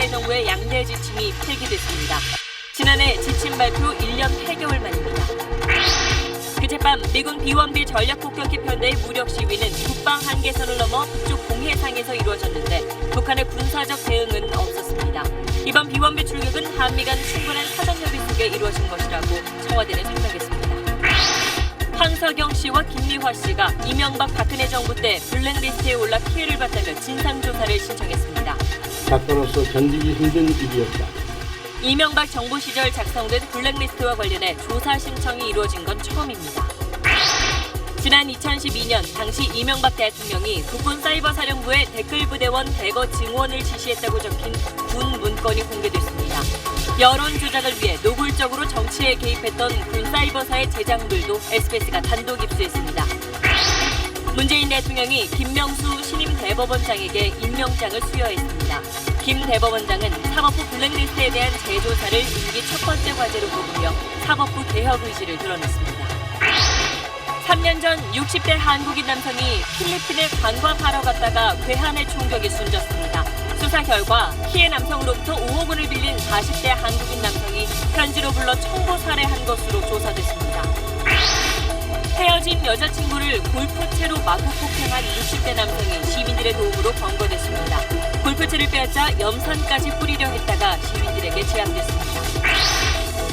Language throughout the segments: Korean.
박근혜 정부의 양대 지침이 폐기됐습니다. 지난해 지침 발표 1년 8개월 만입니다. 그제밤 미군 B-1B 전략폭격기 편대의 무력 시위는 북방 한계선을 넘어 북쪽 공해상에서 이루어졌는데 북한의 군사적 대응은 없었습니다. 이번 B-1B 출격은 한미 간 충분한 사전 협의 속에 이루어진 것이라고 청와대는 설명했습니다. 황석영 씨와 김미화 씨가 이명박 박근혜 정부 때 블랙리스트에 올라 피해를 봤다며 진상조사를 신청했습니다. 작가로서 견디기 힘든 일이었다. 이명박 정부 시절 작성된 블랙리스트와 관련해 조사 신청이 이루어진 건 처음입니다. 지난 2012년 당시 이명박 대통령이 국군사이버사령부의 댓글부대원 대거 증원을 지시했다고 적힌 군 문건이 공개됐습니다. 여론 조작을 위해 노골적으로 정치에 개입했던 군 사이버사의 제작물도 SBS가 단독 입수했습니다. 문재인 대통령이 김명수 신임 대법원장에게 임명장을 수여했습니다. 김 대법원장은 사법부 블랙리스트에 대한 재조사를 임기 첫 번째 과제로 꼽으며 사법부 개혁 의지를 드러냈습니다. 3년 전 60대 한국인 남성이 필리핀에 관광하러 갔다가 괴한의 총격에 숨졌습니다. 수사 결과 피해 남성으로부터 5억 원을 빌린 40대 한국인 남성이 편지로 불러 청부 살해한 것으로 조사됐습니다. 헤어진 여자친구를 골프채로 마구 폭행한 60대 남성이 시민들의 도움으로 검거됐습니다. 골프채를 빼앗아 염산까지 뿌리려 했다가 시민들에게 제압됐습니다.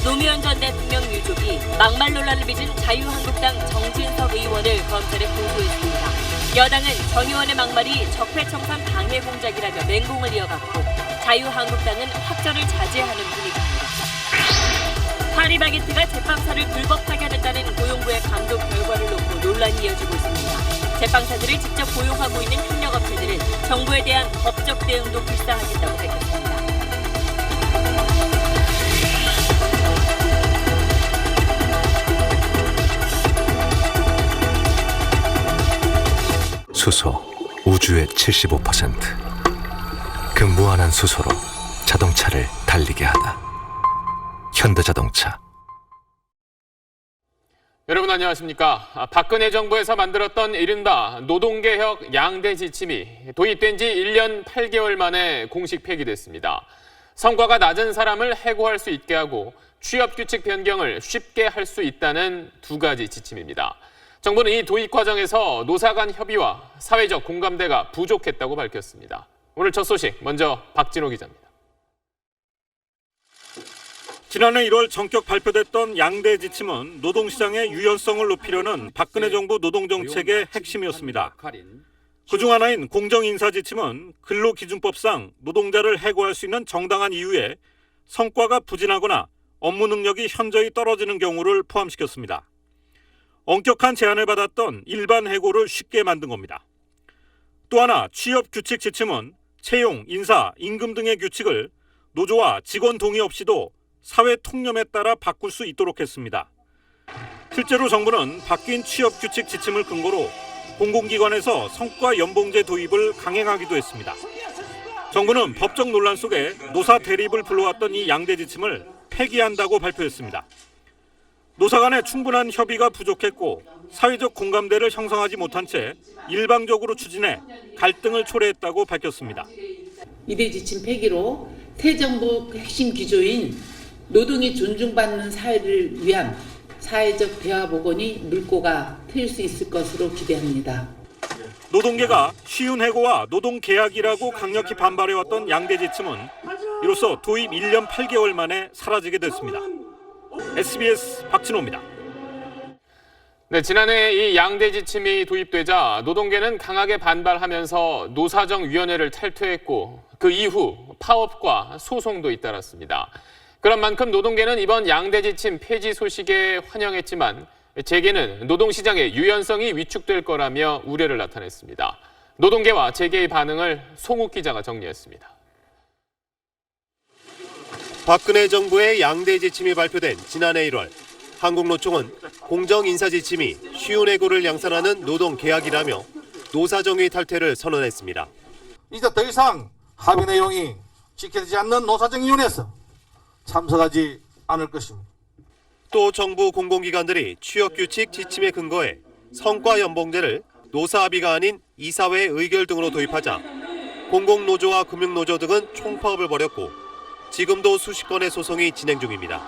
노무현 전 대통령 유족이 막말 논란을 빚은 자유한국당 정진석 의원을 검찰에 고소했습니다. 여당은 정 의원의 막말이 적폐청산 방해 공작이라며 맹공을 이어갔고 자유한국당은 확전을 자제하는 분위기입니다. 파리바게트가 제빵사를 불법 파견했다는 고용부의 감독 결과를 놓고 논란이 이어지고 있습니다. 제빵사들을 직접 고용하고 있는 협력업체들은 정부에 대한 법적 대응도 불사하겠다고 밝혔습니다. 수소, 우주의 75%. 그 무한한 수소로 자동차를 달리게 하다. 현대자동차. 여러분 안녕하십니까. 박근혜 정부에서 만들었던 이른바 노동개혁 양대 지침이 도입된 지 1년 8개월 만에 공식 폐기됐습니다. 성과가 낮은 사람을 해고할 수 있게 하고 취업규칙 변경을 쉽게 할 수 있다는 두 가지 지침입니다. 정부는 이 도입 과정에서 노사 간 협의와 사회적 공감대가 부족했다고 밝혔습니다. 오늘 첫 소식 먼저 박진호 기자입니다. 지난해 1월 전격 발표됐던 양대 지침은 노동시장의 유연성을 높이려는 박근혜 정부 노동정책의 핵심이었습니다. 그중 하나인 공정인사 지침은 근로기준법상 노동자를 해고할 수 있는 정당한 이유에 성과가 부진하거나 업무 능력이 현저히 떨어지는 경우를 포함시켰습니다. 엄격한 제한을 받았던 일반 해고를 쉽게 만든 겁니다. 또 하나 취업규칙 지침은 채용, 인사, 임금 등의 규칙을 노조와 직원 동의 없이도 사회 통념에 따라 바꿀 수 있도록 했습니다. 실제로 정부는 바뀐 취업규칙 지침을 근거로 공공기관에서 성과 연봉제 도입을 강행하기도 했습니다. 정부는 법적 논란 속에 노사 대립을 불러왔던 이 양대 지침을 폐기한다고 발표했습니다. 노사 간의 충분한 협의가 부족했고 사회적 공감대를 형성하지 못한 채 일방적으로 추진해 갈등을 초래했다고 밝혔습니다. 이대 지침 폐기로 새 정부 핵심 기조인 노동이 존중받는 사회를 위한 사회적 대화 복원이 물꼬가 트일 수 있을 것으로 기대합니다. 노동계가 쉬운 해고와 노동계약이라고 강력히 반발해왔던 양대 지침은 이로써 도입 1년 8개월 만에 사라지게 됐습니다. SBS 박진호입니다. 네, 지난해 이 양대 지침이 도입되자 노동계는 강하게 반발하면서 노사정위원회를 탈퇴했고 그 이후 파업과 소송도 잇따랐습니다. 그런 만큼 노동계는 이번 양대 지침 폐지 소식에 환영했지만 재계는 노동시장의 유연성이 위축될 거라며 우려를 나타냈습니다. 노동계와 재계의 반응을 송욱 기자가 정리했습니다. 박근혜 정부의 양대 지침이 발표된 지난해 1월 한국노총은 공정인사 지침이 쉬운 해고를 양산하는 노동계약이라며 노사정의 탈퇴를 선언했습니다. 이제 더 이상 합의 내용이 지켜지지 않는 노사정위원회에서 참석하지 않을 것입니다. 또 정부 공공기관들이 취업규칙 지침에 근거해 성과연봉제를 노사합의가 아닌 이사회 의결 등으로 도입하자 공공노조와 금융노조 등은 총파업을 벌였고 지금도 수십 건의 소송이 진행 중입니다.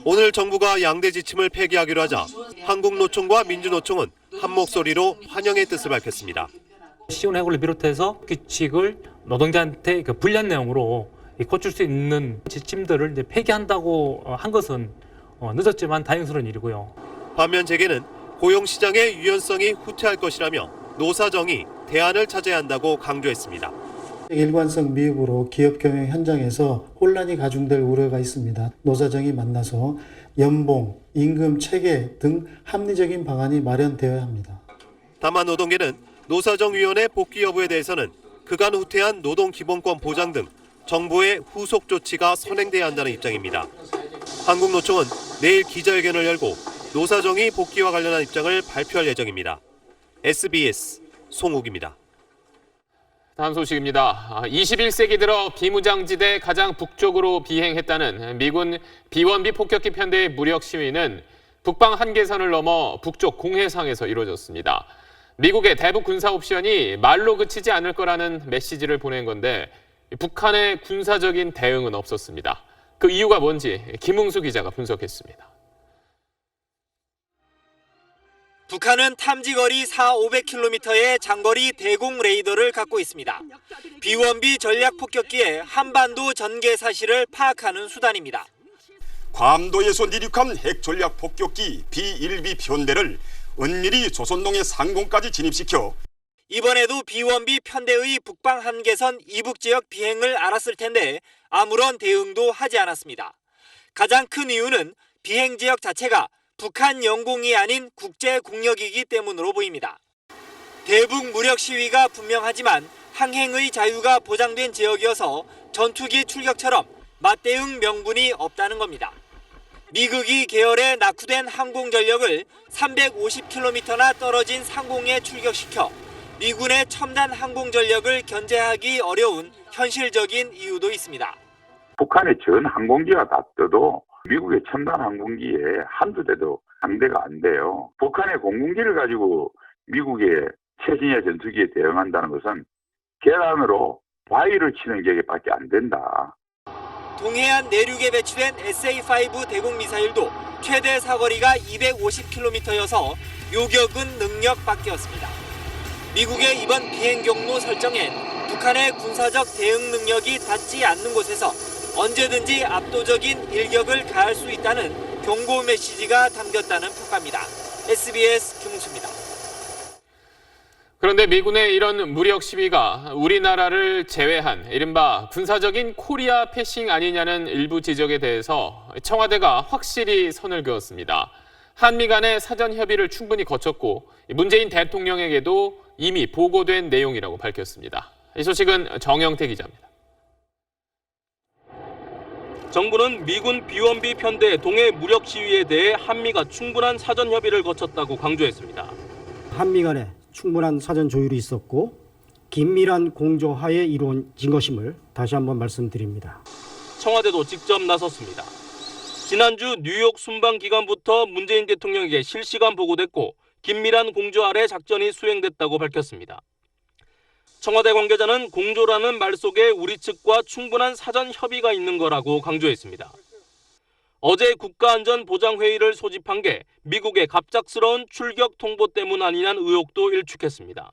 오늘 정부가 양대 지침을 폐기하기로 하자 한국노총과 민주노총은 한 목소리로 환영의 뜻을 밝혔습니다. 시운해고를 비롯해서 규칙을 노동자한테 불리한 내용으로 고칠 수 있는 지침들을 이제 폐기한다고 한 것은 늦었지만 다행스러운 일이고요. 반면 재계는 고용시장의 유연성이 후퇴할 것이라며 노사정이 대안을 찾아야 한다고 강조했습니다. 일관성 미흡으로 기업 경영 현장에서 혼란이 가중될 우려가 있습니다. 노사정이 만나서 연봉, 임금 체계 등 합리적인 방안이 마련되어야 합니다. 다만 노동계는 노사정위원회 복귀 여부에 대해서는 그간 후퇴한 노동기본권 보장 등 정부의 후속 조치가 선행돼야 한다는 입장입니다. 한국노총은 내일 기자회견을 열고 노사정위 복귀와 관련한 입장을 발표할 예정입니다. SBS 송욱입니다. 다음 소식입니다. 21세기 들어 비무장지대 가장 북쪽으로 비행했다는 미군 B-1B 폭격기 편대의 무력 시위는 북방 한계선을 넘어 북쪽 공해상에서 이루어졌습니다. 미국의 대북 군사 옵션이 말로 그치지 않을 거라는 메시지를 보낸 건데 북한의 군사적인 대응은 없었습니다. 그 이유가 뭔지 김웅수 기자가 분석했습니다. 북한은 탐지거리 4,500km의 장거리 대공 레이더를 갖고 있습니다. B-1B 전략 폭격기의 한반도 전개 사실을 파악하는 수단입니다. 괌도에서 이륙한 핵 전략 폭격기 B-1B 편대를 은밀히 조선동해 상공까지 진입시켜 이번에도 B-1B 편대의 북방 한계선 이북 지역 비행을 알았을 텐데 아무런 대응도 하지 않았습니다. 가장 큰 이유는 비행 지역 자체가 북한 영공이 아닌 국제 공역이기 때문으로 보입니다. 대북 무력 시위가 분명하지만 항행의 자유가 보장된 지역이어서 전투기 출격처럼 맞대응 명분이 없다는 겁니다. 미국이 계열에 낙후된 항공 전력을 350km나 떨어진 상공에 출격시켜 미군의 첨단 항공 전력을 견제하기 어려운 현실적인 이유도 있습니다. 북한의 전 항공기가 다 떠도 미국의 첨단 항공기에 한두 대도 상대가 안 돼요. 북한의 공군기를 가지고 미국의 최신의 전투기에 대응한다는 것은 계란으로 바위를 치는 격밖에 안 된다. 동해안 내륙에 배치된 SA-5 대공 미사일도 최대 사거리가 250km여서 요격은 능력 밖이었습니다. 미국의 이번 비행 경로 설정엔 북한의 군사적 대응 능력이 닿지 않는 곳에서 언제든지 압도적인 일격을 가할 수 있다는 경고 메시지가 담겼다는 평가입니다. SBS 김웅수입니다. 그런데 미군의 이런 무력 시위가 우리나라를 제외한 이른바 군사적인 코리아 패싱 아니냐는 일부 지적에 대해서 청와대가 확실히 선을 그었습니다. 한미 간의 사전 협의를 충분히 거쳤고 문재인 대통령에게도 이미 보고된 내용이라고 밝혔습니다. 이 소식은 정영태 기자입니다. 정부는 미군 B-1B 편대 동해 무력 시위에 대해 한미가 충분한 사전 협의를 거쳤다고 강조했습니다. 한미 간에 충분한 사전 조율이 있었고 긴밀한 공조하에 이루어진 것임을 다시 한번 말씀드립니다. 청와대도 직접 나섰습니다. 지난주 뉴욕 순방 기간부터 문재인 대통령에게 실시간 보고됐고 긴밀한 공조 아래 작전이 수행됐다고 밝혔습니다. 청와대 관계자는 공조라는 말 속에 우리 측과 충분한 사전 협의가 있는 거라고 강조했습니다. 어제 국가안전보장회의를 소집한 게 미국의 갑작스러운 출격 통보 때문 아니냐는 의혹도 일축했습니다.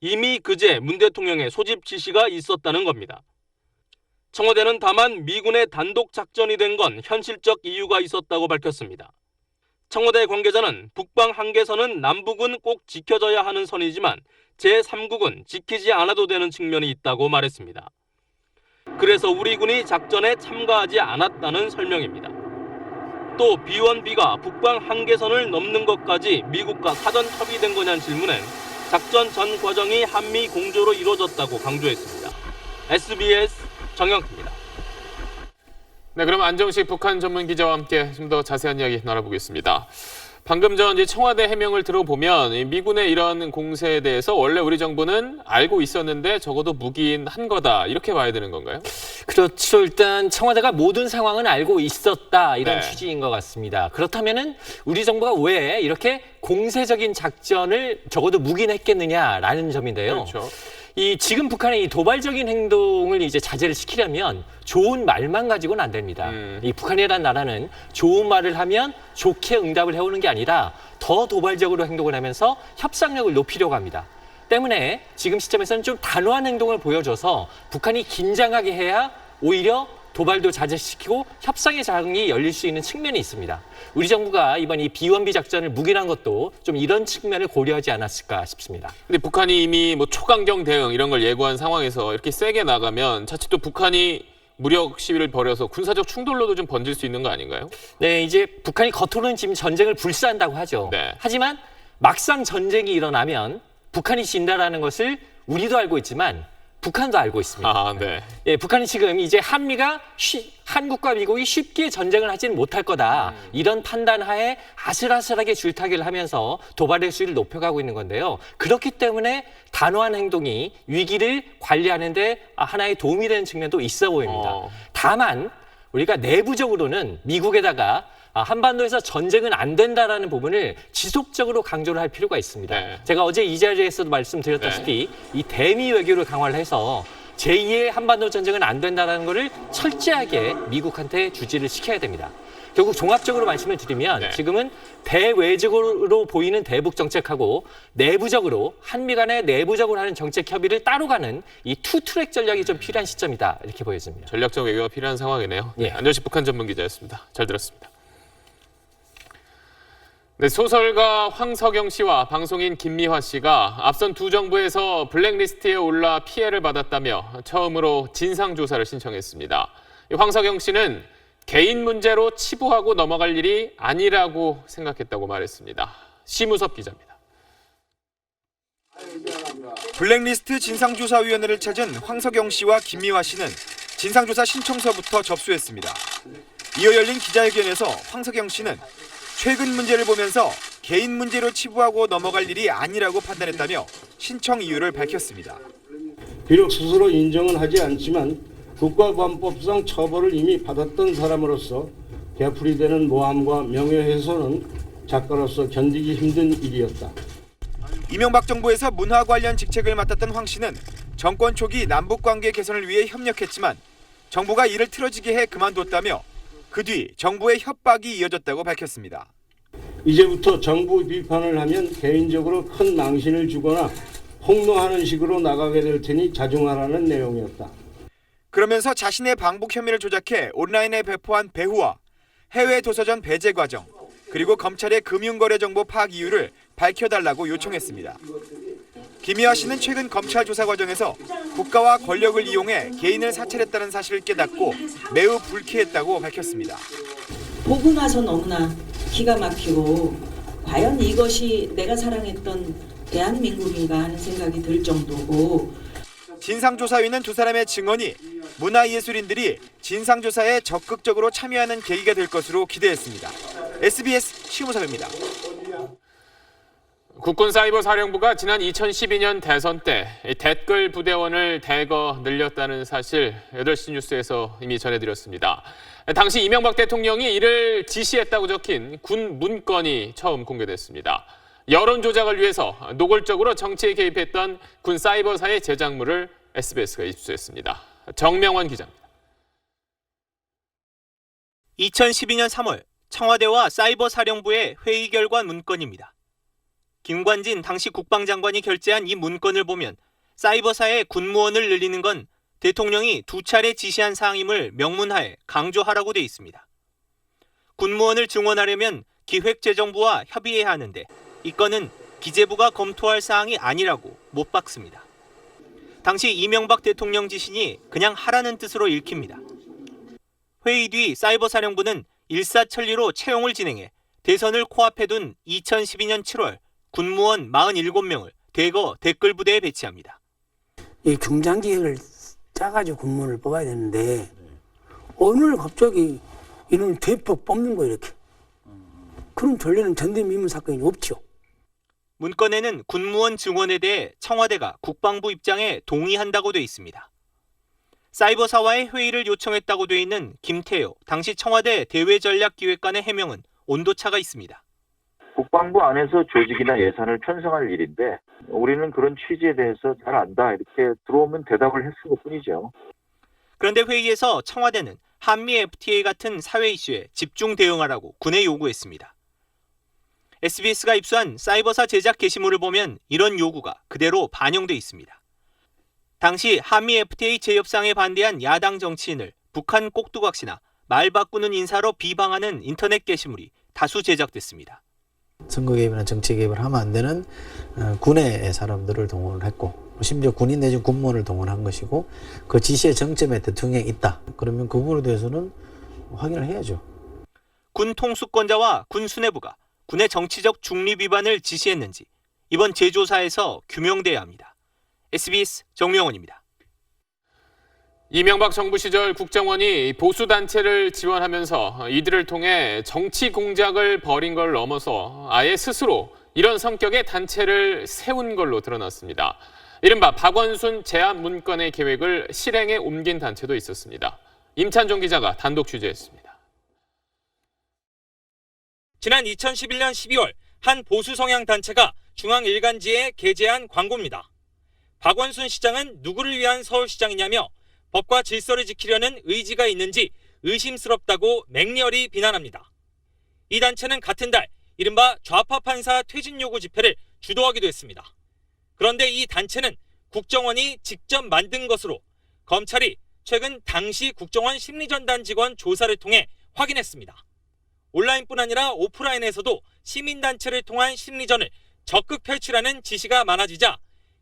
이미 그제 문 대통령의 소집 지시가 있었다는 겁니다. 청와대는 다만 미군의 단독 작전이 된 건 현실적 이유가 있었다고 밝혔습니다. 청와대 관계자는 북방 한계선은 남북은 꼭 지켜져야 하는 선이지만 제3국은 지키지 않아도 되는 측면이 있다고 말했습니다. 그래서 우리 군이 작전에 참가하지 않았다는 설명입니다. 또 B-1B가 북방 한계선을 넘는 것까지 미국과 사전 협의된 거냐는 질문엔 작전 전 과정이 한미 공조로 이루어졌다고 강조했습니다. SBS 정영태입니다. 네, 그럼 안정식 북한 전문 기자와 함께 좀 더 자세한 이야기 나눠보겠습니다. 방금 전 청와대 해명을 들어보면 미군의 이런 공세에 대해서 원래 우리 정부는 알고 있었는데 적어도 묵인한 거다 이렇게 봐야 되는 건가요? 그렇죠. 일단 청와대가 모든 상황은 알고 있었다 이런 취지인 것 같습니다. 그렇다면은 우리 정부가 왜 이렇게 공세적인 작전을 적어도 묵인했겠느냐라는 점인데요. 그렇죠. 이 지금 북한의 이 도발적인 행동을 이제 자제를 시키려면 좋은 말만 가지고는 안 됩니다. 이 북한이라는 나라는 좋은 말을 하면 좋게 응답을 해오는 게 아니라 더 도발적으로 행동을 하면서 협상력을 높이려고 합니다. 때문에 지금 시점에서는 좀 단호한 행동을 보여줘서 북한이 긴장하게 해야 오히려 도발도 자제시키고 협상의 장이 열릴 수 있는 측면이 있습니다. 우리 정부가 이번 이 비원비 작전을 묵인한 것도 좀 이런 측면을 고려하지 않았을까 싶습니다. 근데 북한이 이미 뭐 초강경 대응 이런 걸 예고한 상황에서 이렇게 세게 나가면 자칫 또 북한이 무력 시위를 벌여서 군사적 충돌로도 좀 번질 수 있는 거 아닌가요? 네, 이제 북한이 겉으로는 지금 전쟁을 불사한다고 하죠. 네. 하지만 막상 전쟁이 일어나면 북한이 진다라는 것을 우리도 알고 있지만 북한도 알고 있습니다. 아, 네. 예, 북한이 지금 이제 한국과 미국이 쉽게 전쟁을 하지는 못할 거다. 이런 판단하에 아슬아슬하게 줄타기를 하면서 도발의 수위를 높여가고 있는 건데요. 그렇기 때문에 단호한 행동이 위기를 관리하는 데 하나의 도움이 되는 측면도 있어 보입니다. 다만 우리가 내부적으로는 미국에다가 한반도에서 전쟁은 안 된다라는 부분을 지속적으로 강조를 할 필요가 있습니다. 네. 제가 어제 이 자리에서도 말씀드렸다시피 이 대미 외교를 강화를 해서 제2의 한반도 전쟁은 안 된다라는 것을 철저하게 미국한테 주지를 시켜야 됩니다. 결국 종합적으로 말씀을 드리면 지금은 대외적으로 보이는 대북 정책하고 내부적으로 한미 간의 내부적으로 하는 정책 협의를 따로 가는 이 투트랙 전략이 좀 필요한 시점이다 이렇게 보여집니다. 전략적 외교가 필요한 상황이네요. 예. 안전식 북한 전문 기자였습니다. 잘 들었습니다. 네, 소설가 황석영 씨와 방송인 김미화 씨가 앞선 두 정부에서 블랙리스트에 올라 피해를 받았다며 처음으로 진상조사를 신청했습니다. 황석영 씨는 개인 문제로 치부하고 넘어갈 일이 아니라고 생각했다고 말했습니다. 심우섭 기자입니다. 블랙리스트 진상조사위원회를 찾은 황석영 씨와 김미화 씨는 진상조사 신청서부터 접수했습니다. 이어 열린 기자회견에서 황석영 씨는 최근 문제를 보면서 개인 문제로 치부하고 넘어갈 일이 아니라고 판단했다며 신청 이유를 밝혔습니다. 비록 스스로 인정은 하지 않지만 국가관법상 처벌을 이미 받았던 사람으로서 되풀이되는 모함과 명예훼손은 작가로서 견디기 힘든 일이었다. 이명박 정부에서 문화 관련 직책을 맡았던 황 씨는 정권 초기 남북관계 개선을 위해 협력했지만 정부가 이를 틀어지게 해 그만뒀다며 그 뒤 정부의 협박이 이어졌다고 밝혔습니다. 이제부터 정부 비판을 하면 개인적으로 큰 망신을 주거나 폭로하는 식으로 나가게 될 테니 자중하라는 내용이었다. 그러면서 자신의 방북 혐의를 조작해 온라인에 배포한 배후와 해외 도서전 배제 과정, 그리고 검찰의 금융거래 정보 파악 이유를 밝혀달라고 요청했습니다. 김미화 씨는 최근 검찰 조사 과정에서 국가와 권력을 이용해 개인을 사찰했다는 사실을 깨닫고 매우 불쾌했다고 밝혔습니다. 보고 나서 너무나 기가 막히고 과연 이것이 내가 사랑했던 대한민국인가 하는 생각이 들 정도고, 진상조사위는 두 사람의 증언이 문화예술인들이 진상조사에 적극적으로 참여하는 계기가 될 것으로 기대했습니다. SBS 심우섭입니다. 국군사이버사령부가 지난 2012년 대선 때 댓글 부대원을 대거 늘렸다는 사실 8시 뉴스에서 이미 전해드렸습니다. 당시 이명박 대통령이 이를 지시했다고 적힌 군 문건이 처음 공개됐습니다. 여론 조작을 위해서 노골적으로 정치에 개입했던 군 사이버사의 제작물을 SBS가 입수했습니다. 정명원 기자입니다. 2012년 3월 청와대와 사이버사령부의 회의 결과 문건입니다. 김관진 당시 국방장관이 결재한 이 문건을 보면 사이버사의 군무원을 늘리는 건 대통령이 2차례 지시한 사항임을 명문하에 강조하라고 돼 있습니다. 군무원을 증원하려면 기획재정부와 협의해야 하는데 이 건은 기재부가 검토할 사항이 아니라고 못 박습니다. 당시 이명박 대통령 지시니 그냥 하라는 뜻으로 읽힙니다. 회의 뒤 사이버사령부는 일사천리로 채용을 진행해 대선을 코앞에 둔 2012년 7월 군무원 47명을 대거 댓글 부대에 배치합니다. 이 중장기획을 짜가지고 군무원을 뽑아야 되는데 오늘 갑자기 이놈 대폭 뽑는 거 이렇게. 그런 전례는 전대미문 사건이 없죠. 문건에는 군무원 증원에 대해 청와대가 국방부 입장에 동의한다고 돼 있습니다. 사이버사와의 회의를 요청했다고 돼 있는 김태효 당시 청와대 대외전략기획관의 해명은 온도차가 있습니다. 국방부 안에서 조직이나 예산을 편성할 일인데 우리는 그런 취지에 대해서 잘 안다 이렇게 들어오면 대답을 했을 뿐이죠. 그런데 회의에서 청와대는 한미 FTA 같은 사회 이슈에 집중 대응하라고 군에 요구했습니다. SBS가 입수한 사이버사 제작 게시물을 보면 이런 요구가 그대로 반영돼 있습니다. 당시 한미 FTA 재협상에 반대한 야당 정치인을 북한 꼭두각시나 말 바꾸는 인사로 비방하는 인터넷 게시물이 다수 제작됐습니다. 선거 개입이나 정치 개입을 하면 안 되는 군의 사람들을 동원을 했고 심지어 군인 내지 군무원을 동원한 것이고 그 지시의 정점에 대통령이 있다. 그러면 그 부분에 대해서는 확인을 해야죠. 군 통수권자와 군 수뇌부가 군의 정치적 중립 위반을 지시했는지 이번 재조사에서 규명돼야 합니다. SBS 정명원입니다. 이명박 정부 시절 국정원이 보수단체를 지원하면서 이들을 통해 정치 공작을 벌인 걸 넘어서 아예 스스로 이런 성격의 단체를 세운 걸로 드러났습니다. 이른바 박원순 제안 문건의 계획을 실행에 옮긴 단체도 있었습니다. 임찬종 기자가 단독 취재했습니다. 지난 2011년 12월 한 보수 성향 단체가 중앙 일간지에 게재한 광고입니다. 박원순 시장은 누구를 위한 서울시장이냐며 법과 질서를 지키려는 의지가 있는지 의심스럽다고 맹렬히 비난합니다. 이 단체는 같은 달 이른바 좌파 판사 퇴진 요구 집회를 주도하기도 했습니다. 그런데 이 단체는 국정원이 직접 만든 것으로 검찰이 최근 당시 국정원 심리전단 직원 조사를 통해 확인했습니다. 온라인뿐 아니라 오프라인에서도 시민단체를 통한 심리전을 적극 펼치라는 지시가 많아지자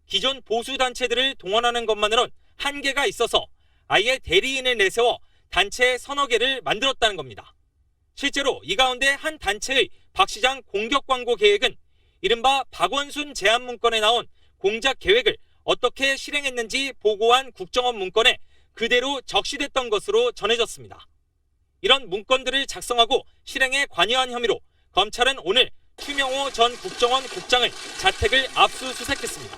기존 보수단체들을 동원하는 것만으론 한계가 있어서 아예 대리인을 내세워 단체 서너 개를 만들었다는 겁니다. 실제로 이 가운데 한 단체의 박 시장 공격 광고 계획은 이른바 박원순 제안 문건에 나온 공작 계획을 어떻게 실행했는지 보고한 국정원 문건에 그대로 적시됐던 것으로 전해졌습니다. 이런 문건들을 작성하고 실행에 관여한 혐의로 검찰은 오늘 추명호 전 국정원 국장을 자택을 압수수색했습니다.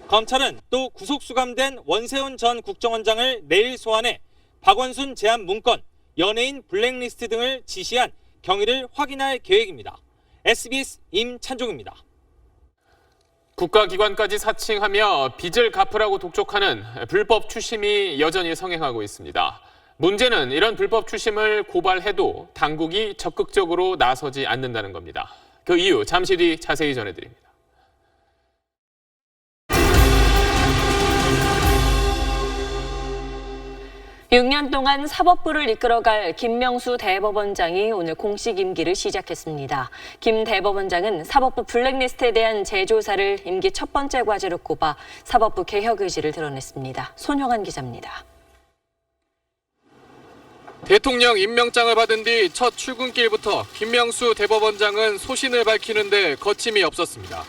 검찰은 또 구속 수감된 원세훈 전 국정원장을 내일 소환해 박원순 제안 문건, 연예인 블랙리스트 등을 지시한 경위를 확인할 계획입니다. SBS 임찬종입니다. 국가기관까지 사칭하며 빚을 갚으라고 독촉하는 불법 추심이 여전히 성행하고 있습니다. 문제는 이런 불법 추심을 고발해도 당국이 적극적으로 나서지 않는다는 겁니다. 그 이유 잠시 뒤 자세히 전해드립니다. 육 년 동안 사법부를 이끌어갈 김명수 대법원장이 오늘 공식 임기를 시작했습니다. 김 대법원장은 사법부 블랙리스트에 대한 재조사를 임기 첫 번째 과제로 꼽아 사법부 개혁 의지를 드러냈습니다. 손형한 기자입니다. 대통령 임명장을 받은 뒤 첫 출근길부터 김명수 대법원장은 소신을 밝히는데 거침이 없었습니다.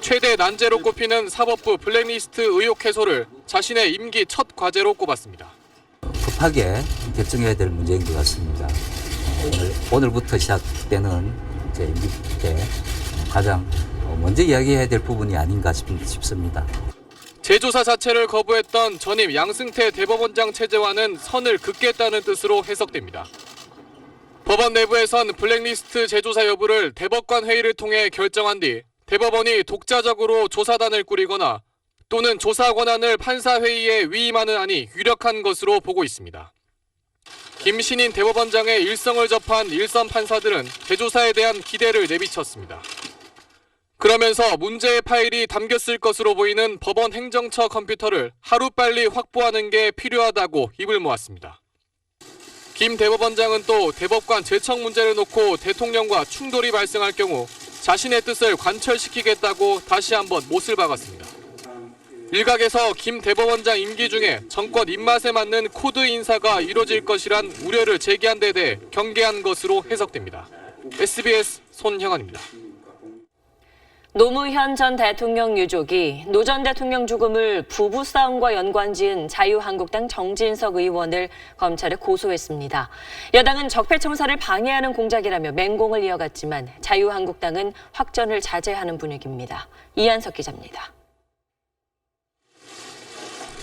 최대 난제로 꼽히는 사법부 블랙리스트 의혹 해소를 자신의 임기 첫 과제로 꼽았습니다. 급하게 결정해야 될 문제인 것 같습니다. 오늘부터 시작되는 임기 때 가장 먼저 이야기해야 될 부분이 아닌가 싶습니다. 재조사 자체를 거부했던 전임 양승태 대법원장 체제와는 선을 긋겠다는 뜻으로 해석됩니다. 법원 내부에선 블랙리스트 재조사 여부를 대법관 회의를 통해 결정한 뒤 대법원이 독자적으로 조사단을 꾸리거나 또는 조사 권한을 판사회의에 위임하는 안이 유력한 것으로 보고 있습니다. 김신인 대법원장의 일성을 접한 일선 판사들은 재조사에 대한 기대를 내비쳤습니다. 그러면서 문제의 파일이 담겼을 것으로 보이는 법원 행정처 컴퓨터를 하루빨리 확보하는 게 필요하다고 입을 모았습니다. 김 대법원장은 또 대법관 제청 문제를 놓고 대통령과 충돌이 발생할 경우 자신의 뜻을 관철시키겠다고 다시 한번 못을 박았습니다. 일각에서 김 대법원장 임기 중에 정권 입맛에 맞는 코드 인사가 이뤄질 것이란 우려를 제기한 데 대해 경계한 것으로 해석됩니다. SBS 손형환입니다. 노무현 전 대통령 유족이 노 전 대통령 죽음을 부부싸움과 연관지은 자유한국당 정진석 의원을 검찰에 고소했습니다. 여당은 적폐청사를 방해하는 공작이라며 맹공을 이어갔지만 자유한국당은 확전을 자제하는 분위기입니다. 이한석 기자입니다.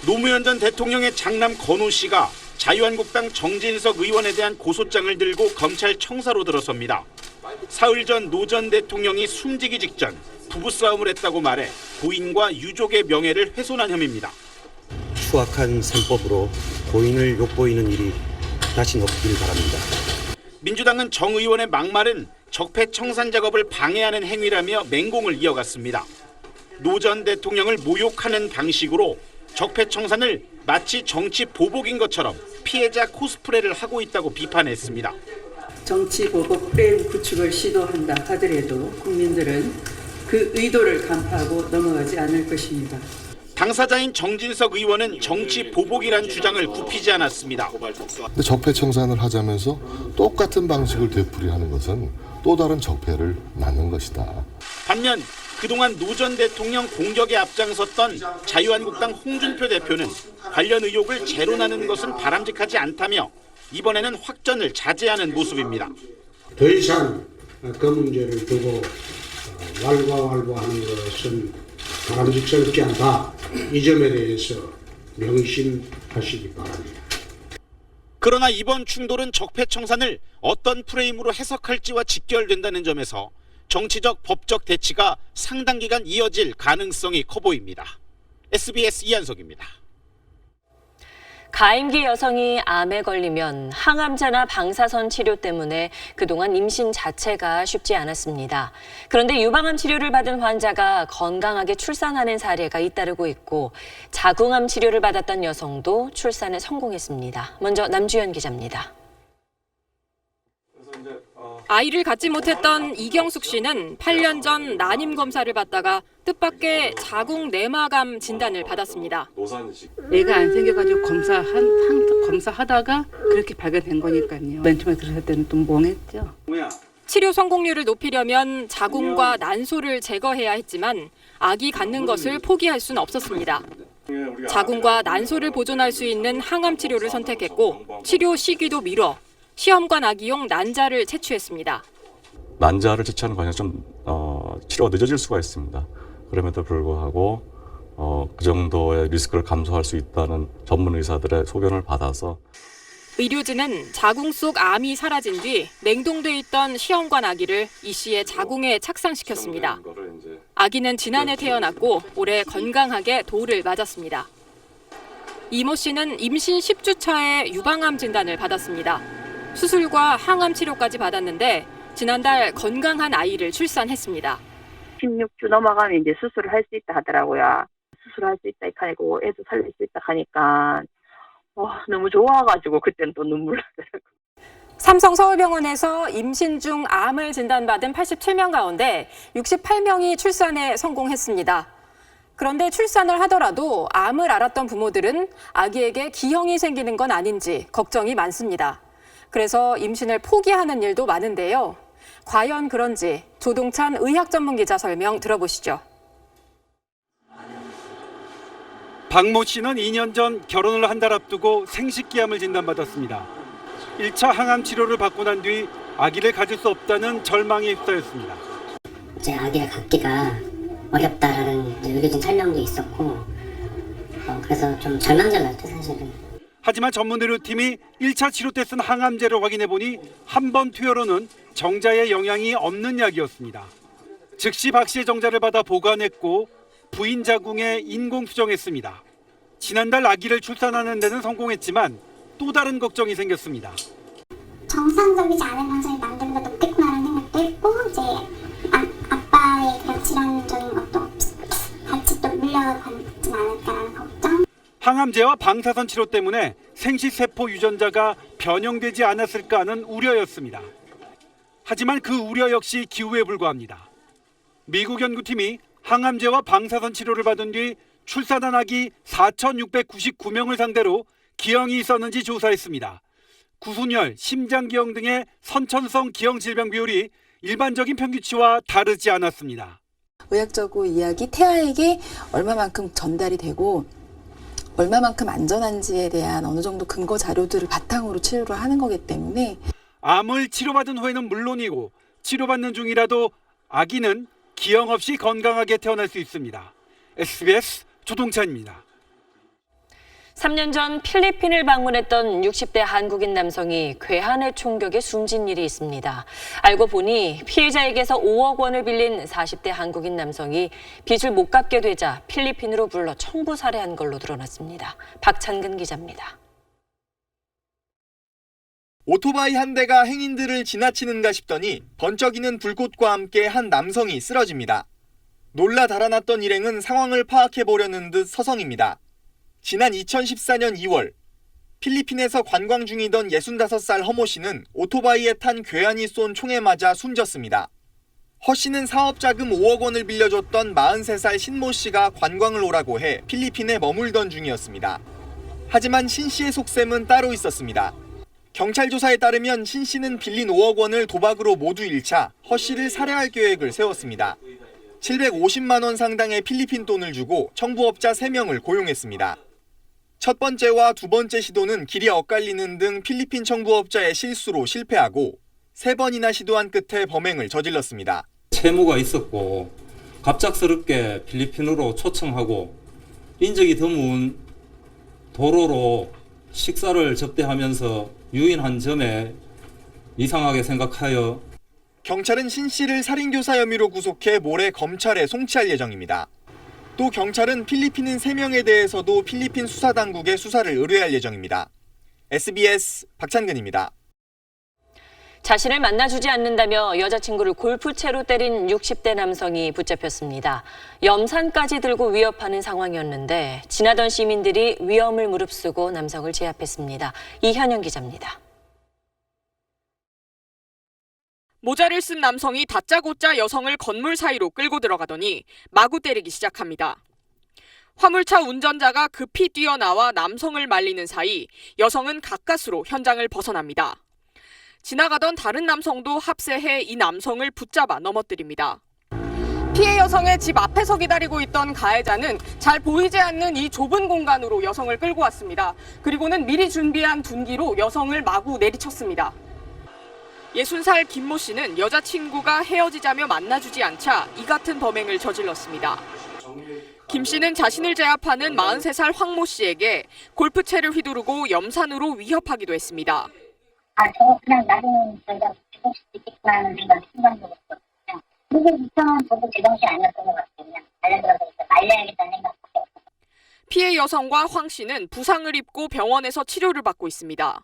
노무현 전 대통령의 장남 건우 씨가 자유한국당 정진석 의원에 대한 고소장을 들고 검찰 청사로 들어섭니다. 사흘 전 노 전 대통령이 숨지기 직전 부부싸움을 했다고 말해 고인과 유족의 명예를 훼손한 혐의입니다. 추악한 셈법으로 고인을 욕보이는 일이 다시는 없길 바랍니다. 민주당은 정 의원의 막말은 적폐청산 작업을 방해하는 행위라며 맹공을 이어갔습니다. 노 전 대통령을 모욕하는 방식으로 적폐청산을 마치 정치 보복인 것처럼 피해자 코스프레를 하고 있다고 비판했습니다. 정치 보복 프레임 구축을 시도한다 하더라도 국민들은 그 의도를 간파하고 넘어가지 않을 것입니다. 당사자인 정진석 의원은 정치 보복이란 주장을 굽히지 않았습니다. 근데 적폐청산을 하자면서 똑같은 방식을 되풀이하는 것은 또 다른 적폐를 낳는 것이다. 반면 그동안 노 전 대통령 공격에 앞장섰던 자유한국당 홍준표 대표는 관련 의혹을 재론하는 것은 바람직하지 않다며 이번에는 확전을 자제하는 모습입니다. 더 이상 그 문제를 두고 왈가왈부하는 것은 바람직스럽지 않다. 이 점에 대해서 명심하시기 바랍니다. 그러나 이번 충돌은 적폐청산을 어떤 프레임으로 해석할지와 직결된다는 점에서 정치적 법적 대치가 상당 기간 이어질 가능성이 커 보입니다. SBS 이한석입니다. 가임기 여성이 암에 걸리면 항암제나 방사선 치료 때문에 그동안 임신 자체가 쉽지 않았습니다. 그런데 유방암 치료를 받은 환자가 건강하게 출산하는 사례가 잇따르고 있고 자궁암 치료를 받았던 여성도 출산에 성공했습니다. 먼저 남주현 기자입니다. 아이를 갖지 못했던 이경숙 씨는 8년 전 난임 검사를 받다가 뜻밖의 자궁 내막암 진단을 받았습니다. 애가 안 생겨가지고 검사하다가 그렇게 발견된 거니까요. 맨 처음에 들었을 때는 좀 멍했죠. 치료 성공률을 높이려면 자궁과 난소를 제거해야 했지만 아기 갖는 것을 포기할 수는 없었습니다. 자궁과 난소를 보존할 수 있는 항암 치료를 선택했고 치료 시기도 미뤄 시험관 아기용 난자를 채취했습니다. 난자를 채취하는 과정에서 좀 치료가 늦어질 수가 있습니다. 그럼에도 불구하고 그 정도의 리스크를 감소할 수 있다는 전문 의사들의 소견을 받아서 의료진은 자궁 속 암이 사라진 뒤 냉동돼 있던 시험관 아기를 이 씨의 자궁에 착상시켰습니다. 아기는 지난해 태어났고 올해 건강하게 도를 맞았습니다. 이모 씨는 임신 10주 차에 유방암 진단을 받았습니다. 수술과 항암 치료까지 받았는데 지난달 건강한 아이를 출산했습니다. 16주 넘어가면 이제 수술을 할 수 있다 하더라고요. 수술할 수 있다 하고 애도 살릴 수 있다 하니까 너무 좋아가지고 그때는 또 눈물 나더라고요. 삼성서울병원에서 임신 중 암을 진단받은 87명 가운데 68명이 출산에 성공했습니다. 그런데 출산을 하더라도 암을 앓았던 부모들은 아기에게 기형이 생기는 건 아닌지 걱정이 많습니다. 그래서 임신을 포기하는 일도 많은데요. 과연 그런지 조동찬 의학 전문 기자 설명 들어보시죠. 박모 씨는 2년 전 결혼을 한 달 앞두고 생식기암을 진단받았습니다. 1차 항암 치료를 받고 난 뒤 아기를 가질 수 없다는 절망에 휩싸였습니다. 이제 아기를 갖기가 어렵다라는 의료진 설명도 있었고 그래서 좀 절망적이었죠 사실은. 하지만 전문 의료팀이 1차 치료 때 쓴 항암제를 확인해보니 한 번 투여로는 정자에 영향이 없는 약이었습니다. 즉시 박 씨의 정자를 받아 보관했고 부인 자궁에 인공 수정했습니다. 지난달 아기를 출산하는 데는 성공했지만 또 다른 걱정이 생겼습니다. 정상적이지 않은 현상이 남들보다 높겠구나라는 생각도 했고 이제 아빠의 그런 질환적인 것도 같이 또 물려받진 않을까라는 걱정. 항암제와 방사선 치료 때문에 생식세포 유전자가 변형되지 않았을까 하는 우려였습니다. 하지만 그 우려 역시 기우에 불과합니다. 미국 연구팀이 항암제와 방사선 치료를 받은 뒤 출산한 아기 4,699명을 상대로 기형이 있었는지 조사했습니다. 구순혈, 심장기형 등의 선천성 기형 질병 비율이 일반적인 평균치와 다르지 않았습니다. 의학적으로 이 약이 태아에게 얼마만큼 전달이 되고 얼마만큼 안전한지에 대한 어느 정도 근거 자료들을 바탕으로 치료를 하는 거기 때문에 암을 치료받은 후에는 물론이고 치료받는 중이라도 아기는 기형 없이 건강하게 태어날 수 있습니다. SBS 조동찬입니다. 3년 전 필리핀을 방문했던 60대 한국인 남성이 괴한의 총격에 숨진 일이 있습니다. 알고 보니 피해자에게서 5억 원을 빌린 40대 한국인 남성이 빚을 못 갚게 되자 필리핀으로 불러 청부 살해한 걸로 드러났습니다. 박찬근 기자입니다. 오토바이 한 대가 행인들을 지나치는가 싶더니 번쩍이는 불꽃과 함께 한 남성이 쓰러집니다. 놀라 달아났던 일행은 상황을 파악해보려는 듯 서성입니다. 지난 2014년 2월 필리핀에서 관광 중이던 65살 허모 씨는 오토바이에 탄 괴한이 쏜 총에 맞아 숨졌습니다. 허 씨는 사업자금 5억 원을 빌려줬던 43살 신모 씨가 관광을 오라고 해 필리핀에 머물던 중이었습니다. 하지만 신 씨의 속셈은 따로 있었습니다. 경찰 조사에 따르면 신 씨는 빌린 5억 원을 도박으로 모두 잃자 허 씨를 살해할 계획을 세웠습니다. 750만 원 상당의 필리핀 돈을 주고 청부업자 3명을 고용했습니다. 첫 번째와 두 번째 시도는 길이 엇갈리는 등 필리핀 청부업자의 실수로 실패하고 3번이나 시도한 끝에 범행을 저질렀습니다. 채무가 있었고 갑작스럽게 필리핀으로 초청하고 인적이 드문 도로로 식사를 접대하면서 유인한 점에 이상하게 생각하여 경찰은 신 씨를 살인교사 혐의로 구속해 모레 검찰에 송치할 예정입니다. 또 경찰은 필리핀인 3명에 대해서도 필리핀 수사당국에 수사를 의뢰할 예정입니다. SBS 박찬근입니다. 자신을 만나주지 않는다며 여자친구를 골프채로 때린 60대 남성이 붙잡혔습니다. 염산까지 들고 위협하는 상황이었는데 지나던 시민들이 위험을 무릅쓰고 남성을 제압했습니다. 이현영 기자입니다. 모자를 쓴 남성이 다짜고짜 여성을 건물 사이로 끌고 들어가더니 마구 때리기 시작합니다. 화물차 운전자가 급히 뛰어나와 남성을 말리는 사이 여성은 가까스로 현장을 벗어납니다. 지나가던 다른 남성도 합세해 이 남성을 붙잡아 넘어뜨립니다. 피해 여성의 집 앞에서 기다리고 있던 가해자는 잘 보이지 않는 이 좁은 공간으로 여성을 끌고 왔습니다. 그리고는 미리 준비한 둔기로 여성을 마구 내리쳤습니다. 60살 김모 씨는 여자친구가 헤어지자며 만나주지 않자 이 같은 범행을 저질렀습니다. 김 씨는 자신을 제압하는 43살 황모 씨에게 골프채를 휘두르고 염산으로 위협하기도 했습니다. 저거 그냥 나중에 저희가 죽을 수도 있겠구나 하는 생각이 순간적으로 들었거든요. 그게 이상한 저도 제정신이 아니었던 것 같아요. 그냥 달려들어서 말려야겠다는 생각밖에 없어요. 피해 여성과 황 씨는 부상을 입고 병원에서 치료를 받고 있습니다.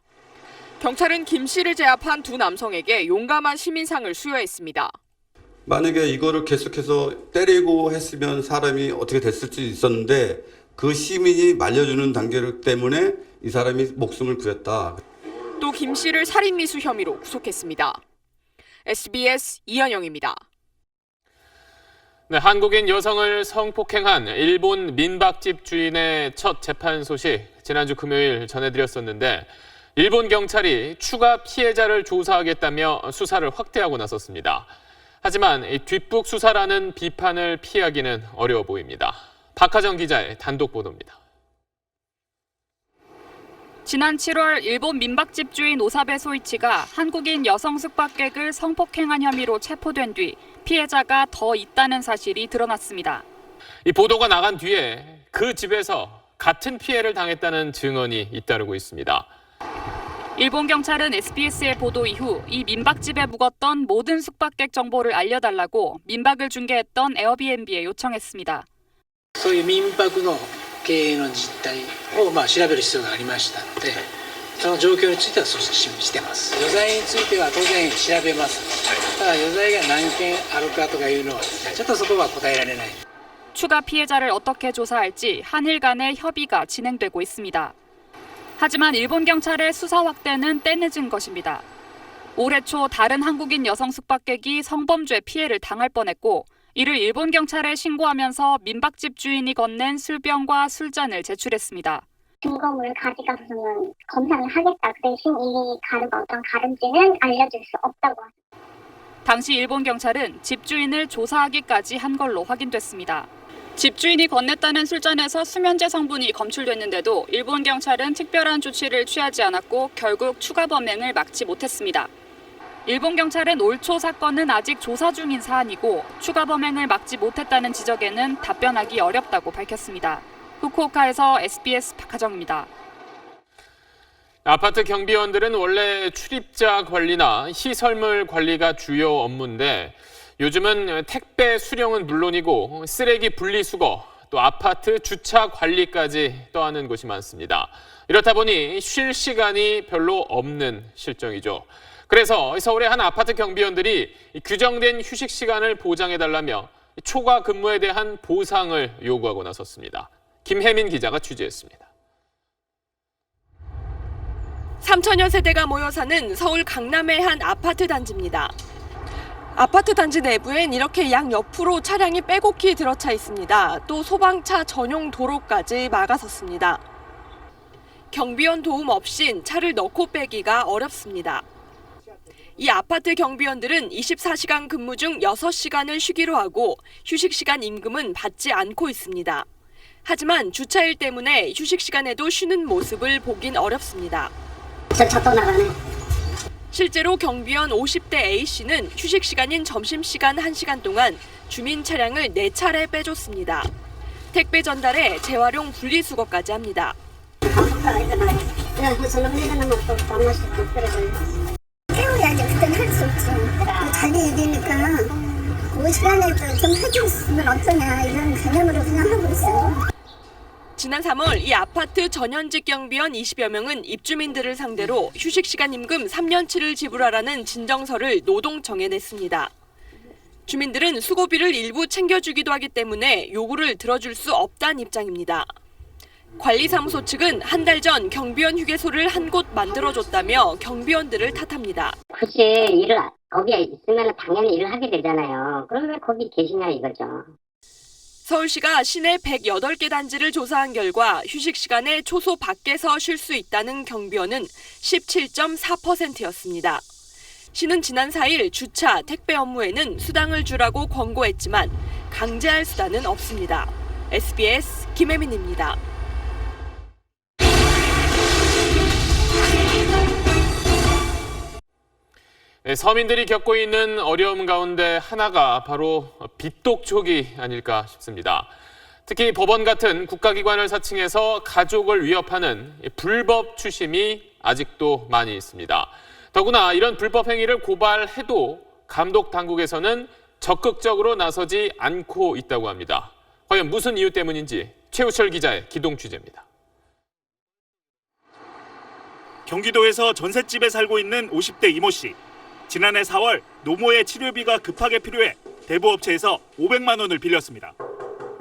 경찰은 김 씨를 제압한 두 남성에게 용감한 시민상을 수여했습니다. 만약에 이거를 계속해서 때리고 했으면 사람이 어떻게 됐을지 있었는데 그 시민이 말려주는 단계 때문에 이 사람이 목숨을 구했다. 또 김 씨를 살인미수 혐의로 구속했습니다. SBS 이현영입니다. 네, 한국인 여성을 성폭행한 일본 민박집 주인의 첫 재판 소식 지난주 금요일 전해드렸었는데 일본 경찰이 추가 피해자를 조사하겠다며 수사를 확대하고 나섰습니다. 하지만 뒷북 수사라는 비판을 피하기는 어려워 보입니다. 박하정 기자의 단독 보도입니다. 지난 7월 일본 민박집 주인 오사베 소이치가 한국인 여성 숙박객을 성폭행한 혐의로 체포된 뒤 피해자가 더 있다는 사실이 드러났습니다. 이 보도가 나간 뒤에 그 집에서 같은 피해를 당했다는 증언이 잇따르고 있습니다. 일본 경찰은 SBS의 보도 이후 이 민박집에 묵었던 모든 숙박객 정보를 알려달라고 민박을 중개했던 에어비앤비에 요청했습니다. そういう民泊の経営の実態を調べる必要がありましたので、その状況については捜査してます。余罪については当然調べます。ただ余罪が何件あるかとかいうのはちょっとそこは答えられない。 추가 피해자를 어떻게 조사할지 한일 간의 협의가 진행되고 있습니다. 하지만 일본 경찰의 수사 확대는 때늦은 것입니다. 올해 초 다른 한국인 여성 숙박객이 성범죄 피해를 당할 뻔했고 이를 일본 경찰에 신고하면서 민박집 주인이 건넨 술병과 술잔을 제출했습니다. 증거물을 가져가서는 검사를 하겠다. 그 대신 이 가루가 어떤 가루인지는 알려줄 수 없다고 합니다. 당시 일본 경찰은 집주인을 조사하기까지 한 걸로 확인됐습니다. 집주인이 건넸다는 술잔에서 수면제 성분이 검출됐는데도 일본 경찰은 특별한 조치를 취하지 않았고 결국 추가 범행을 막지 못했습니다. 일본 경찰은 올 초 사건은 아직 조사 중인 사안이고 추가 범행을 막지 못했다는 지적에는 답변하기 어렵다고 밝혔습니다. 후쿠오카에서 SBS 박하정입니다. 아파트 경비원들은 원래 출입자 관리나 시설물 관리가 주요 업무인데 요즘은 택배 수령은 물론이고 쓰레기 분리수거, 또 아파트 주차 관리까지 떠안는 곳이 많습니다. 이렇다 보니 쉴 시간이 별로 없는 실정이죠. 그래서 서울의 한 아파트 경비원들이 규정된 휴식 시간을 보장해달라며 초과 근무에 대한 보상을 요구하고 나섰습니다. 김혜민 기자가 취재했습니다. 3천여 세대가 모여 사는 서울 강남의 한 아파트 단지입니다. 아파트 단지 내부엔 이렇게 양옆으로 차량이 빼곡히 들어차 있습니다. 또 소방차 전용 도로까지 막아섰습니다. 경비원 도움 없인 차를 넣고 빼기가 어렵습니다. 이 아파트 경비원들은 24시간 근무 중 6시간을 쉬기로 하고 휴식 시간 임금은 받지 않고 있습니다. 하지만 주차일 때문에 휴식 시간에도 쉬는 모습을 보긴 어렵습니다. 차 또 나가네. 실제로 경비원 50대 A씨는 휴식 시간인 점심시간 1시간 동안 주민 차량을 4차례 빼줬습니다. 택배 전달에 재활용 분리수거까지 합니다. 태워야지. 그때는 할 수 없지. 자기 일이니까 그 시간에 좀 해줬으면 어떠냐 이런 개념으로 그냥 하고 있어요. 지난 3월 이 아파트 전현직 경비원 20여 명은 입주민들을 상대로 휴식시간 임금 3년치를 지불하라는 진정서를 노동청에 냈습니다. 주민들은 수고비를 일부 챙겨주기도 하기 때문에 요구를 들어줄 수 없다는 입장입니다. 관리사무소 측은 한 달 전 경비원 휴게소를 한 곳 만들어줬다며 경비원들을 탓합니다. 굳이 일을 거기에 있으면 당연히 일을 하게 되잖아요. 그럼 왜 거기 계시냐 이거죠. 서울시가 시내 108개 단지를 조사한 결과 휴식 시간에 초소 밖에서 쉴 수 있다는 경비원은 17.4%였습니다. 시는 지난 4일 주차, 택배 업무에는 수당을 주라고 권고했지만 강제할 수단은 없습니다. SBS 김혜민입니다. 서민들이 겪고 있는 어려움 가운데 하나가 바로 빚독촉이 아닐까 싶습니다. 특히 법원 같은 국가기관을 사칭해서 가족을 위협하는 불법 추심이 아직도 많이 있습니다. 더구나 이런 불법 행위를 고발해도 감독 당국에서는 적극적으로 나서지 않고 있다고 합니다. 과연 무슨 이유 때문인지 최우철 기자의 기동 취재입니다. 경기도에서 전셋집에 살고 있는 50대 이모 씨. 지난해 4월 노모의 치료비가 급하게 필요해 대부업체에서 500만 원을 빌렸습니다.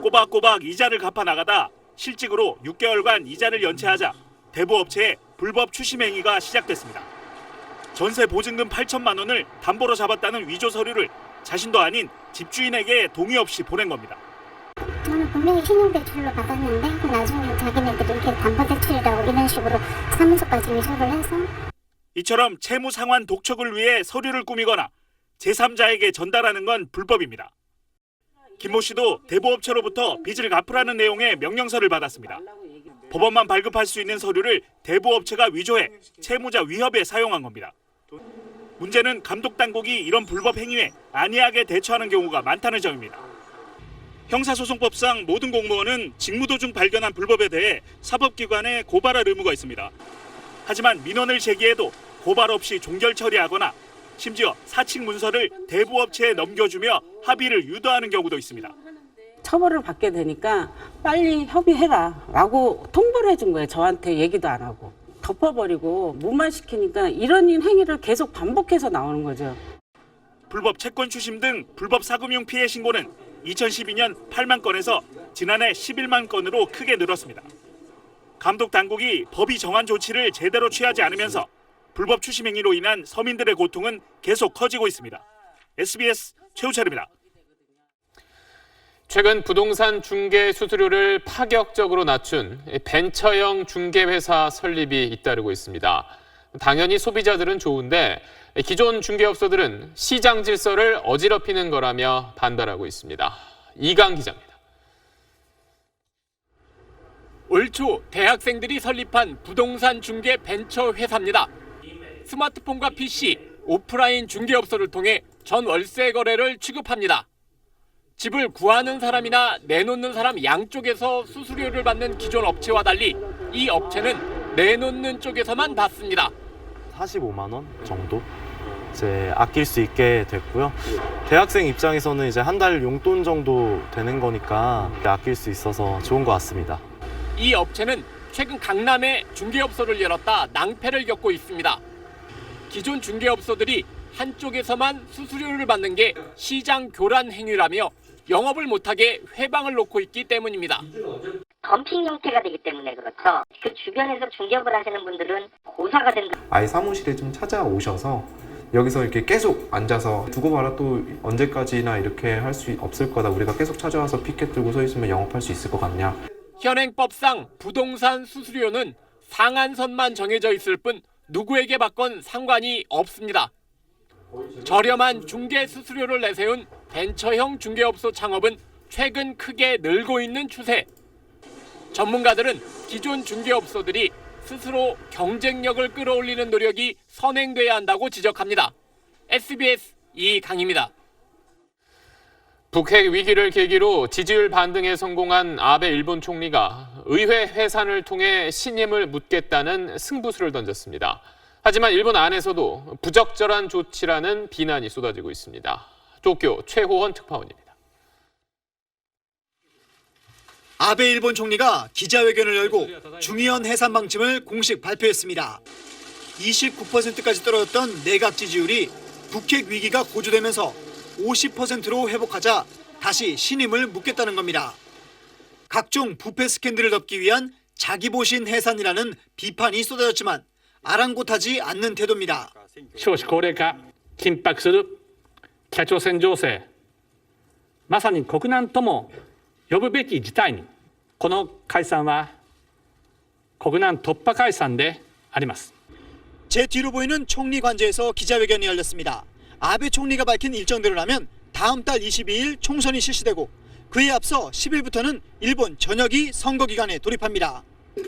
꼬박꼬박 이자를 갚아 나가다 실직으로 6개월간 이자를 연체하자 대부업체의 불법 추심 행위가 시작됐습니다. 전세 보증금 8천만 원을 담보로 잡았다는 위조 서류를 자신도 아닌 집주인에게 동의 없이 보낸 겁니다. 나는 분명히 신용대출로 받았는데 나중에 자기네들이 이렇게 담보대출이라고 이런 식으로 사무소까지 위조를 해서 이처럼 채무 상환 독촉을 위해 서류를 꾸미거나 제3자에게 전달하는 건 불법입니다. 김모 씨도 대부업체로부터 빚을 갚으라는 내용의 명령서를 받았습니다. 법원만 발급할 수 있는 서류를 대부업체가 위조해 채무자 위협에 사용한 겁니다. 문제는 감독당국이 이런 불법 행위에 안이하게 대처하는 경우가 많다는 점입니다. 형사소송법상 모든 공무원은 직무 도중 발견한 불법에 대해 사법기관에 고발할 의무가 있습니다. 하지만 민원을 제기해도 고발 없이 종결 처리하거나 심지어 사칙 문서를 대부업체에 넘겨주며 합의를 유도하는 경우도 있습니다. 처벌을 받게 되니까 빨리 협의해라 라고 통보를 해준 거예요. 저한테 얘기도 안 하고. 덮어버리고 무마시키니까 이런 행위를 계속 반복해서 나오는 거죠. 불법 채권 추심 등 불법 사금융 피해 신고는 2012년 8만 건에서 지난해 11만 건으로 크게 늘었습니다. 감독 당국이 법이 정한 조치를 제대로 취하지 않으면서 불법 추심 행위로 인한 서민들의 고통은 계속 커지고 있습니다. SBS 최우철입니다. 최근 부동산 중개 수수료를 파격적으로 낮춘 벤처형 중개회사 설립이 잇따르고 있습니다. 당연히 소비자들은 좋은데 기존 중개업소들은 시장 질서를 어지럽히는 거라며 반발하고 있습니다. 이강 기자입니다. 올 초 대학생들이 설립한 부동산 중개 벤처 회사입니다. 스마트폰과 PC, 오프라인 중개업소를 통해 전 월세 거래를 취급합니다. 집을 구하는 사람이나 내놓는 사람 양쪽에서 수수료를 받는 기존 업체와 달리 이 업체는 내놓는 쪽에서만 받습니다. 45만 원 정도 이제 아낄 수 있게 됐고요. 대학생 입장에서는 이제 한 달 용돈 정도 되는 거니까 아낄 수 있어서 좋은 것 같습니다. 이 업체는 최근 강남에 중개업소를 열었다 낭패를 겪고 있습니다. 기존 중개업소들이 한쪽에서만 수수료를 받는 게 시장 교란 행위라며 영업을 못하게 회방을 놓고 있기 때문입니다. 덤핑 형태가 되기 때문에 그렇죠. 그 주변에서 중개업을 하시는 분들은 고사가 된다. 아예 사무실에 좀 찾아오셔서 여기서 이렇게 계속 앉아서 두고 봐라 또 언제까지나 이렇게 할 수 없을 거다. 우리가 계속 찾아와서 피켓 들고 서 있으면 영업할 수 있을 것 같냐. 현행법상 부동산 수수료는 상한선만 정해져 있을 뿐 누구에게 받건 상관이 없습니다. 저렴한 중개 수수료를 내세운 벤처형 중개업소 창업은 최근 크게 늘고 있는 추세. 전문가들은 기존 중개업소들이 스스로 경쟁력을 끌어올리는 노력이 선행돼야 한다고 지적합니다. SBS 이강입니다. 북핵 위기를 계기로 지지율 반등에 성공한 아베 일본 총리가 의회 해산을 통해 신임을 묻겠다는 승부수를 던졌습니다. 하지만 일본 안에서도 부적절한 조치라는 비난이 쏟아지고 있습니다. 도쿄 최호원 특파원입니다. 아베 일본 총리가 기자회견을 열고 중의원 해산 방침을 공식 발표했습니다. 29%까지 떨어졌던 내각 지지율이 북핵 위기가 고조되면서 50%로 회복하자 다시 신임을 묻겠다는 겁니다. 각종 부패 스캔들을 덮기 위한 자기보신 해산이라는 비판이 쏟아졌지만 아랑곳하지 않는 태도입니다. 少子高齢化、緊迫する北朝鮮情勢、まさに国難とも呼ぶべき事態に、この解散は国難突破解散であります。 제 뒤로 보이는 총리 관저에서 기자회견이 열렸습니다. 아베 총리가 밝힌 일정대로라면 다음 달 22일 총선이 실시되고 그에 앞서 10일부터는 일본 전역이 선거 기간에 돌입합니다.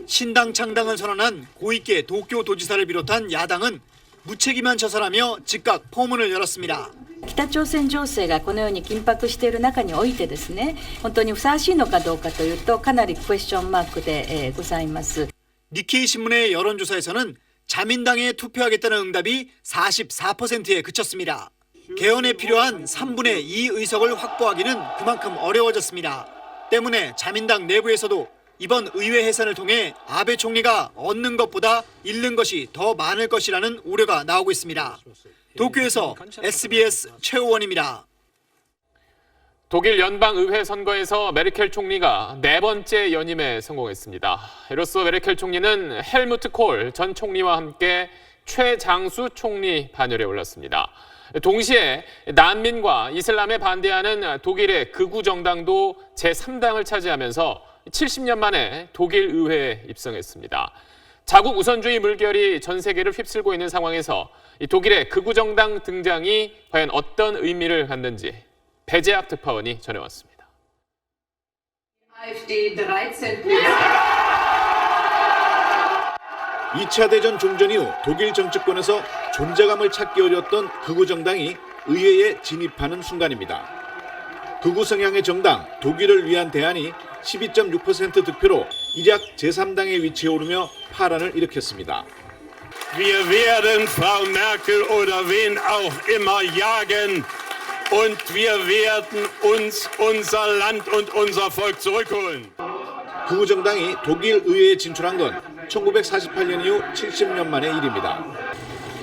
신당 창당을 선언한 고이케 도쿄 도지사를 비롯한 야당은 무책임한 처사라며 즉각 포문을 열었습니다. 北朝鮮情勢がこのように緊迫している中においてですね、本当にふさわしいのかどうかというとかなりクエスチョンマークでございます。 니케이 신문의 여론조사에서는 자민당에 투표하겠다는 응답이 44%에 그쳤습니다. 개헌에 필요한 3분의 2 의석을 확보하기는 그만큼 어려워졌습니다. 때문에 자민당 내부에서도 이번 의회 해산을 통해 아베 총리가 얻는 것보다 잃는 것이 더 많을 것이라는 우려가 나오고 있습니다. 도쿄에서 SBS 최호원입니다. 독일 연방의회 선거에서 메르켈 총리가 4번째 연임에 성공했습니다. 이로써 메르켈 총리는 헬무트 콜 전 총리와 함께 최장수 총리 반열에 올랐습니다. 동시에 난민과 이슬람에 반대하는 독일의 극우 정당도 제3당을 차지하면서 70년 만에 독일 의회에 입성했습니다. 자국 우선주의 물결이 전 세계를 휩쓸고 있는 상황에서 이 독일의 극우 정당 등장이 과연 어떤 의미를 갖는지 배재학 특파원이 전해왔습니다. 2차 대전 종전 이후 독일 정치권에서 존재감을 찾기 어려웠던 극우 정당이 의회에 진입하는 순간입니다. 극우 성향의 정당 독일을 위한 대안이 12.6% 득표로 이작 제3당의 위치에 오르며 파란을 일으켰습니다. Wir werden Frau Merkel oder wen auch immer jagen und wir werden uns unser Land und unser Volk zurückholen. 극우 정당이 독일 의회에 진출한 건 1948년 이후 70년 만의 일입니다.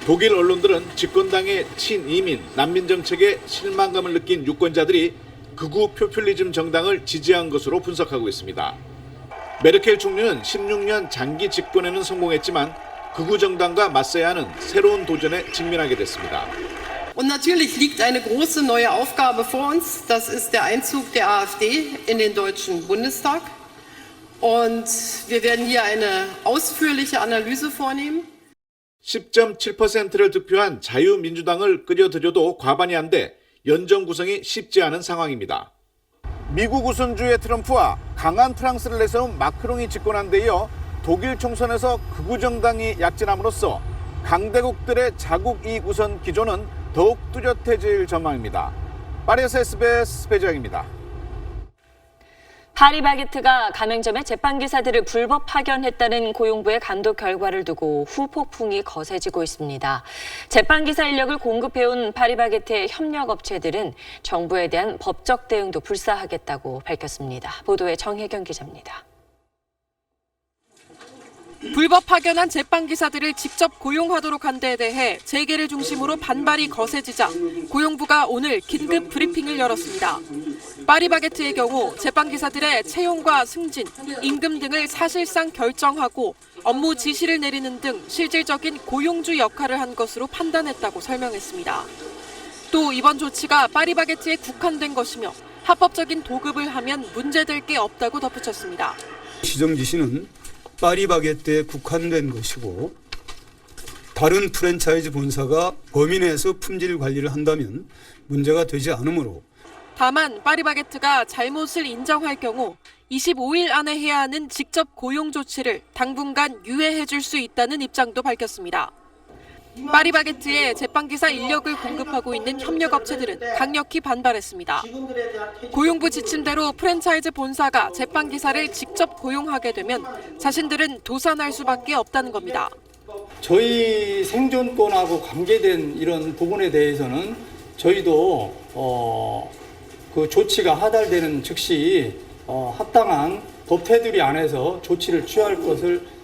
독일 언론들은 집권당의 친이민, 난민 정책에 실망감을 느낀 유권자들이 극우 포퓰리즘 정당을 지지한 것으로 분석하고 있습니다. 메르켈 총리는 16년 장기 집권에는 성공했지만 극우 정당과 맞서야 하는 새로운 도전에 직면하게 됐습니다. Und natürlich liegt eine große neue Aufgabe vor uns. Das ist der Einzug der AfD in den Deutschen Bundestag. Und wir werden hier eine ausführliche Analyse vornehmen. 10.7%를 득표한 자유민주당을 끌어들여도 과반이 안 돼 연정 구성이 쉽지 않은 상황입니다. 미국 우선주의 트럼프와 강한 프랑스를 내세운 마크롱이 집권한 데 이어 독일 총선에서 극우 정당이 약진함으로써 강대국들의 자국 이익 우선 기조는 더욱 뚜렷해질 전망입니다. 파리에서 SBS 배재학입니다. 파리바게트가 가맹점의 제빵기사들을 불법 파견했다는 고용부의 감독 결과를 두고 후폭풍이 거세지고 있습니다. 제빵기사 인력을 공급해온 파리바게트의 협력업체들은 정부에 대한 법적 대응도 불사하겠다고 밝혔습니다. 보도에 정혜경 기자입니다. 불법 파견한 제빵기사들을 직접 고용하도록 한 데에 대해 재계를 중심으로 반발이 거세지자 고용부가 오늘 긴급 브리핑을 열었습니다. 파리바게트의 경우 제빵기사들의 채용과 승진, 임금 등을 사실상 결정하고 업무 지시를 내리는 등 실질적인 고용주 역할을 한 것으로 판단했다고 설명했습니다. 또 이번 조치가 파리바게트에 국한된 것이며 합법적인 도급을 하면 문제될 게 없다고 덧붙였습니다. 시정 지시는 파리바게트에 국한된 것이고 다른 프랜차이즈 본사가 범위 내에서 품질 관리를 한다면 문제가 되지 않으므로 다만 파리바게트가 잘못을 인정할 경우 25일 안에 해야 하는 직접 고용 조치를 당분간 유예해 줄 수 있다는 입장도 밝혔습니다. 파리바게트에 제빵기사 인력을 공급하고 있는 협력업체들은 강력히 반발했습니다. 고용부 지침대로 프랜차이즈 본사가 제빵기사를 직접 고용하게 되면 자신들은 도산할 수밖에 없다는 겁니다. 저희 생존권하고 관계된 이런 부분에 대해서는 저희도 그 조치가 하달되는 즉시 합당한 법 테두리 안에서 조치를 취할 것을.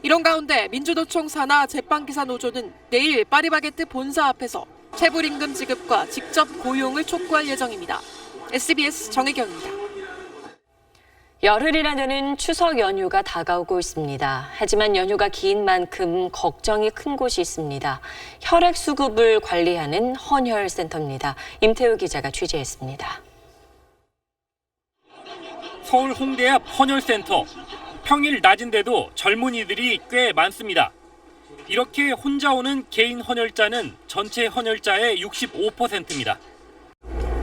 이런 가운데 민주노총 산하 제빵기사 노조는 내일 파리바게트 본사 앞에서 체불임금 지급과 직접 고용을 촉구할 예정입니다. SBS 정혜경입니다. 열흘이나 되는 추석 연휴가 다가오고 있습니다. 하지만 연휴가 긴 만큼 걱정이 큰 곳이 있습니다. 혈액 수급을 관리하는 헌혈센터입니다. 임태우 기자가 취재했습니다. 서울 홍대 앞 헌혈센터. 평일 낮인데도 젊은이들이 꽤 많습니다. 이렇게 혼자 오는 개인 헌혈자는 전체 헌혈자의 65%입니다.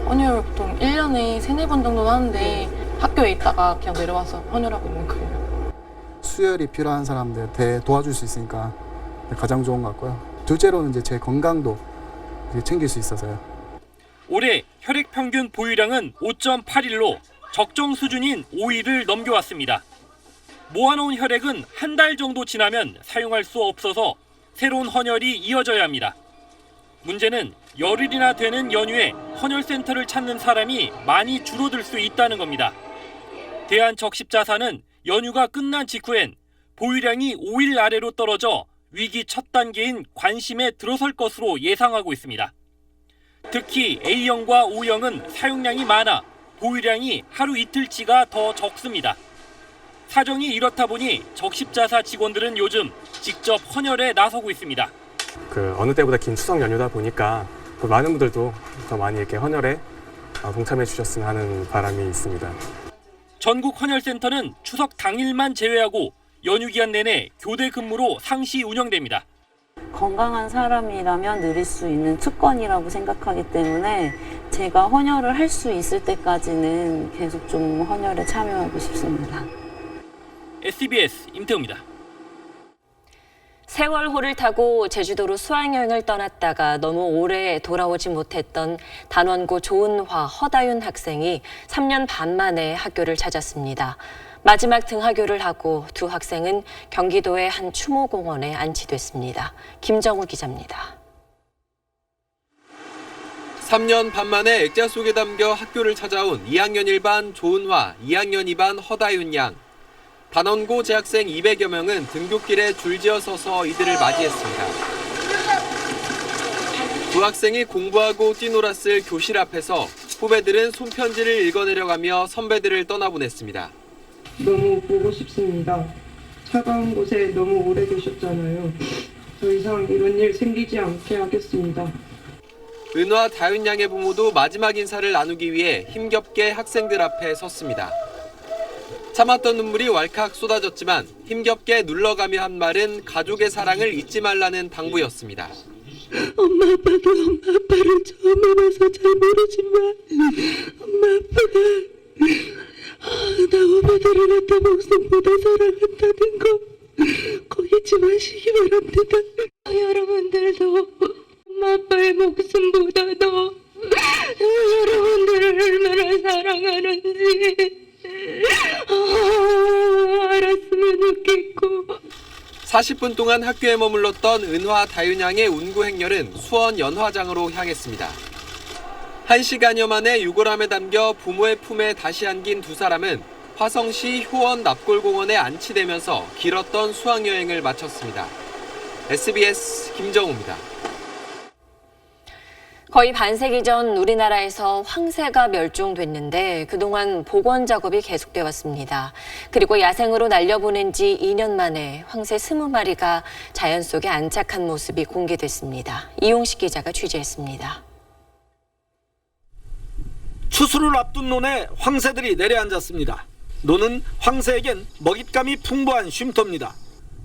헌혈 보통 1년에 3-4번 정도 하는데 학교에 있다가 그냥 내려와서 헌혈하고 있는 거예요. 수혈이 필요한 사람들한테 도와줄 수 있으니까 가장 좋은 것 같고요. 둘째로는 이제 제 건강도 챙길 수 있어서요. 올해 혈액 평균 보유량은 5.81로 적정 수준인 5일을 넘겨왔습니다. 모아놓은 혈액은 한 달 정도 지나면 사용할 수 없어서 새로운 헌혈이 이어져야 합니다. 문제는 열흘이나 되는 연휴에 헌혈센터를 찾는 사람이 많이 줄어들 수 있다는 겁니다. 대한적십자사는 연휴가 끝난 직후엔 보유량이 5일 아래로 떨어져 위기 첫 단계인 관심에 들어설 것으로 예상하고 있습니다. 특히 A형과 O형은 사용량이 많아 보유량이 하루 이틀치가 더 적습니다. 사정이 이렇다 보니 적십자사 직원들은 요즘 직접 헌혈에 나서고 있습니다. 어느 때보다 긴 추석 연휴다 보니까 많은 분들도 더 많이 이렇게 헌혈에 동참해 주셨으면 하는 바람이 있습니다. 전국 헌혈센터는 추석 당일만 제외하고 연휴 기간 내내 교대 근무로 상시 운영됩니다. 건강한 사람이라면 누릴 수 있는 특권이라고 생각하기 때문에 제가 헌혈을 할 수 있을 때까지는 계속 좀 헌혈에 참여하고 싶습니다. SBS 임태우입니다. 세월호를 타고 제주도로 수학여행을 떠났다가 너무 오래 돌아오지 못했던 단원고 조은화, 허다윤 학생이 3년 반 만에 학교를 찾았습니다. 마지막 등하교를 하고 두 학생은 경기도의 한 추모공원에 안치됐습니다. 김정우 기자입니다. 3년 반 만에 액자 속에 담겨 학교를 찾아온 2학년 1반 조은화, 2학년 2반 허다윤 양. 단원고 재학생 200여 명은 등굣길에 줄지어 서서 이들을 맞이했습니다. 두 학생이 공부하고 뛰놀았을 교실 앞에서 후배들은 손편지를 읽어내려가며 선배들을 떠나보냈습니다. 너무 보고 싶습니다. 차가운 곳에 너무 오래 계셨잖아요. 더 이상 이런 일 생기지 않게 하겠습니다. 은화, 다윤 양의 부모도 마지막 인사를 나누기 위해 힘겹게 학생들 앞에 섰습니다. 참았던 눈물이 왈칵 쏟아졌지만 힘겹게 눌러가며 한 말은 가족의 사랑을 잊지 말라는 당부였습니다. 엄마 아빠도 엄마 아빠를 처음 해봐서 잘 모르지만 엄마 아빠가 나 후배들을 내 목숨보다 사랑한다는 거 꼭 잊지 마시기 바랍니다. 여러분들도 엄마 아빠의 목숨보다 더 여러분들을 얼마나 사랑하는지 40분 동안 학교에 머물렀던 은화 다윤양의 운구 행렬은 수원 연화장으로 향했습니다. 1시간여 만에 유골함에 담겨 부모의 품에 다시 안긴 두 사람은 화성시 효원 납골공원에 안치되면서 길었던 수학여행을 마쳤습니다. SBS 김정우입니다. 거의 반세기 전 우리나라에서 황새가 멸종됐는데 그동안 복원 작업이 계속돼 왔습니다. 그리고 야생으로 날려보낸 지 2년 만에 황새 20마리가 자연 속에 안착한 모습이 공개됐습니다. 이용식 기자가 취재했습니다. 추수를 앞둔 논에 황새들이 내려앉았습니다. 논은 황새에겐 먹잇감이 풍부한 쉼터입니다.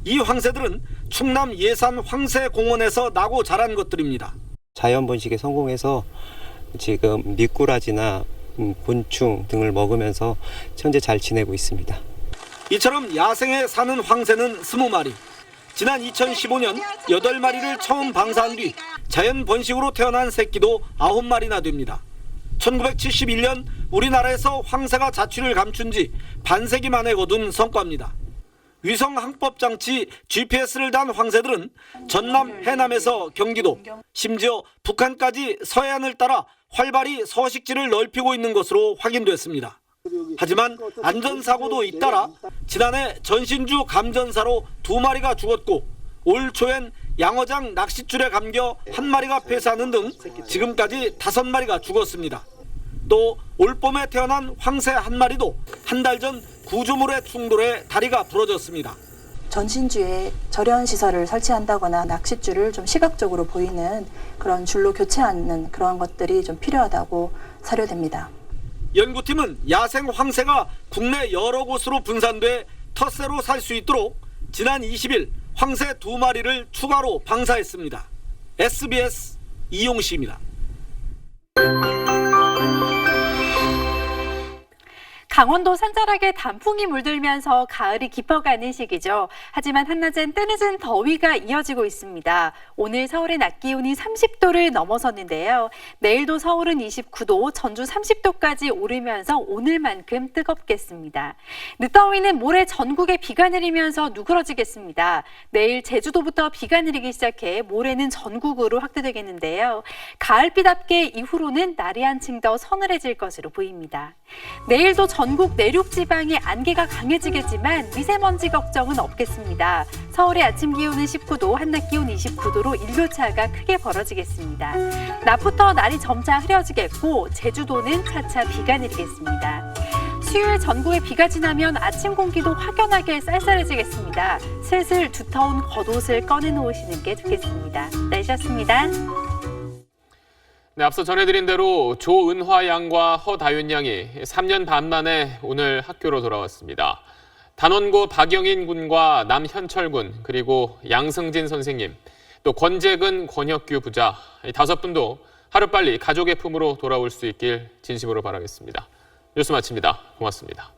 이 황새들은 충남 예산 황새공원에서 나고 자란 것들입니다. 자연 번식에 성공해서 지금 미꾸라지나 곤충 등을 먹으면서 현재 잘 지내고 있습니다. 이처럼 야생에 사는 황새는 20마리. 지난 2015년 8마리를 처음 방사한 뒤 자연 번식으로 태어난 새끼도 9마리나 됩니다. 1971년 우리나라에서 황새가 자취를 감춘 지 반세기 만에 거둔 성과입니다. 위성 항법 장치 GPS를 단 황새들은 전남, 해남에서 경기도, 심지어 북한까지 서해안을 따라 활발히 서식지를 넓히고 있는 것으로 확인됐습니다. 하지만 안전사고도 잇따라 지난해 전신주 감전사로 2마리가 죽었고 올 초엔 양어장 낚싯줄에 감겨 1마리가 폐사하는 등 지금까지 5마리가 죽었습니다. 또 올봄에 태어난 황새 1마리도 한 달 전 구조물의 충돌에 다리가 부러졌습니다. 전신주에 절연 시설을 설치한다거나 낚싯줄을 좀 시각적으로 보이는 그런 줄로 교체하는 그런 것들이 좀 필요하다고 사료됩니다. 연구팀은 야생 황새가 국내 여러 곳으로 분산돼 텃새로 살 수 있도록 지난 20일 황새 2마리를 추가로 방사했습니다. SBS 이용식입니다. 강원도 산자락에 단풍이 물들면서 가을이 깊어가는 시기죠. 하지만 한낮엔 뜨늦은 더위가 이어지고 있습니다. 오늘 서울의 낮 기온이 30도를 넘어섰는데요. 내일도 서울은 29도, 전주 30도까지 오르면서 오늘만큼 뜨겁겠습니다. 늦더위는 모레 전국에 비가 내리면서 누그러지겠습니다. 내일 제주도부터 비가 내리기 시작해 모레는 전국으로 확대되겠는데요. 가을비답게 이후로는 날이 한층 더 서늘해질 것으로 보입니다. 내일도 전국 내륙 지방에 안개가 강해지겠지만 미세먼지 걱정은 없겠습니다. 서울의 아침 기온은 19도, 한낮 기온 29도로 일교차가 크게 벌어지겠습니다. 낮부터 날이 점차 흐려지겠고 제주도는 차차 비가 내리겠습니다. 수요일 전국에 비가 지나면 아침 공기도 확연하게 쌀쌀해지겠습니다. 슬슬 두터운 겉옷을 꺼내놓으시는 게 좋겠습니다. 날씨였습니다. 네, 앞서 전해드린 대로 조은화 양과 허다윤 양이 3년 반 만에 오늘 학교로 돌아왔습니다. 단원고 박영인 군과 남현철 군, 그리고 양승진 선생님, 또 권재근, 권혁규 부자, 이 5분도 하루빨리 가족의 품으로 돌아올 수 있길 진심으로 바라겠습니다. 뉴스 마칩니다. 고맙습니다.